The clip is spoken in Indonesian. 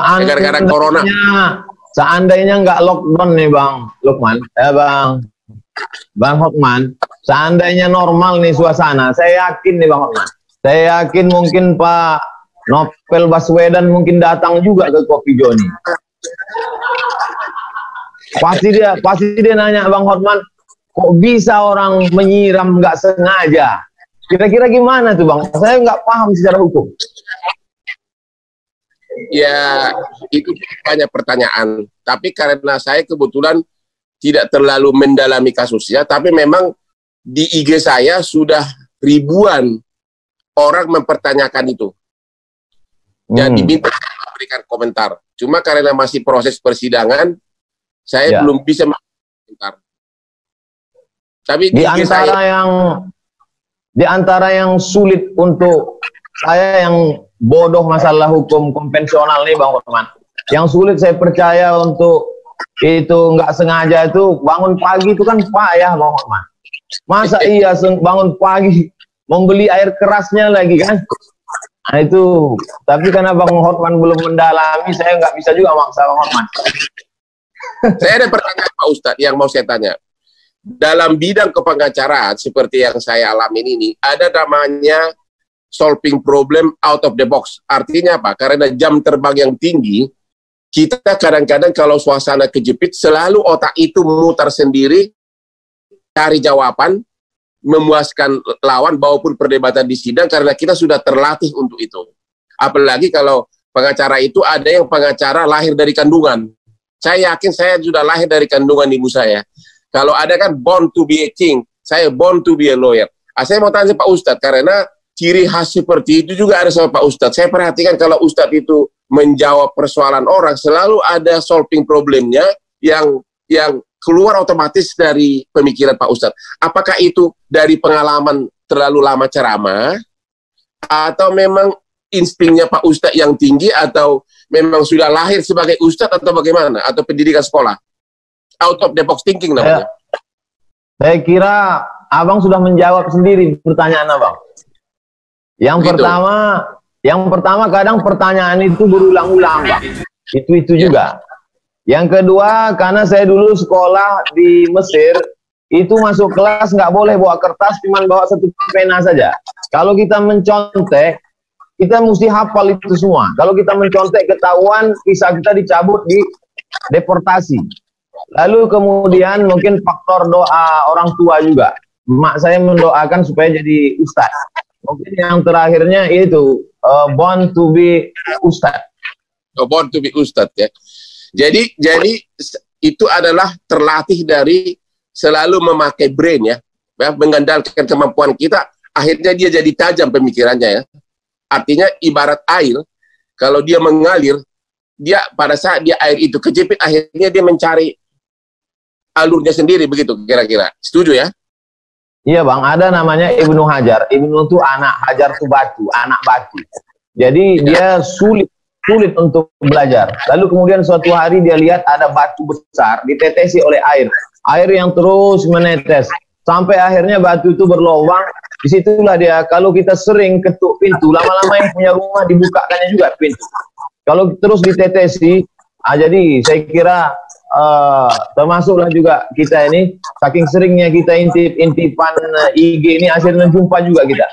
gara-gara corona. Seandainya nggak lockdown nih Bang Lukman, Bang Hotman, seandainya normal nih suasana, saya yakin nih Bang Hotman, saya yakin mungkin Pak Novel Baswedan mungkin datang juga ke Kopi Joni. Pasti dia nanya Bang Hotman, kok bisa orang menyiram nggak sengaja? Kira-kira gimana tuh Bang? Saya nggak paham secara hukum. Ya, itu banyak pertanyaan. Tapi karena saya kebetulan tidak terlalu mendalami kasusnya, tapi memang di IG saya sudah ribuan orang mempertanyakan itu. Dan diminta memberikan komentar. Cuma karena masih proses persidangan, saya belum bisa komentar. Tapi di antara yang sulit untuk saya yang bodoh masalah hukum konvensional nih Bang Hotman, yang sulit saya percaya untuk itu nggak sengaja itu bangun pagi itu kan payah Bang Hotman. Masa iya bangun pagi membeli air kerasnya lagi kan? Nah itu, tapi karena Bang Hotman belum mendalami, saya nggak bisa juga maksa Bang Hotman. Saya ada pertanyaan Pak Ustadz yang mau saya tanya. Dalam bidang kepengacaraan seperti yang saya alami ini, ada namanya solving problem out of the box. Artinya apa? Karena jam terbang yang tinggi, kita kadang-kadang kalau suasana kejepit, selalu otak itu memutar sendiri, cari jawaban, memuaskan lawan, maupun perdebatan di sidang, karena kita sudah terlatih untuk itu. Apalagi kalau pengacara itu ada yang pengacara lahir dari kandungan. Saya yakin saya sudah lahir dari kandungan ibu saya. Kalau ada kan born to be a king, saya born to be a lawyer. Saya mau tanya Pak Ustadz, karena ciri khas seperti itu juga ada sama Pak Ustadz. Saya perhatikan kalau Ustadz itu menjawab persoalan orang, selalu ada solving problemnya yang keluar otomatis dari pemikiran Pak Ustadz. Apakah itu dari pengalaman terlalu lama ceramah, atau memang instingnya Pak Ustadz yang tinggi, atau memang sudah lahir sebagai Ustadz, atau bagaimana? Atau pendidikan sekolah? Out of the box thinking namanya. Saya kira Abang sudah menjawab sendiri pertanyaan Abang. Yang pertama kadang pertanyaan itu berulang-ulang Bang. Itu juga. Yang kedua, karena saya dulu sekolah di Mesir, itu masuk kelas nggak boleh bawa kertas, cuma bawa satu pena saja. Kalau kita mencontek, kita mesti hafal itu semua. Kalau kita mencontek ketahuan, visa kita dicabut, di deportasi. Lalu kemudian mungkin faktor doa orang tua juga. Mak saya mendoakan supaya jadi ustadz. Mungkin yang terakhirnya itu born to be ustadz. Born to be ustadz ya. Jadi itu adalah terlatih dari selalu memakai brain ya, mengandalkan kemampuan kita. Akhirnya dia jadi tajam pemikirannya ya. Artinya ibarat air, kalau dia mengalir, dia pada saat dia air itu kejepit, akhirnya dia mencari alurnya sendiri, begitu kira-kira. Setuju ya? Iya Bang, ada namanya Ibnu Hajar. Ibnu itu anak, Hajar itu batu, anak batu. Jadi dia sulit untuk belajar. Lalu kemudian suatu hari dia lihat ada batu besar ditetesi oleh air. Air yang terus menetes. Sampai akhirnya batu itu berlubang. Disitulah dia, kalau kita sering ketuk pintu, lama-lama yang punya rumah dibukakannya juga pintu. Kalau terus ditetesi, jadi saya kira termasuklah juga kita ini, saking seringnya kita intipan IG ini, akhirnya jumpa juga kita.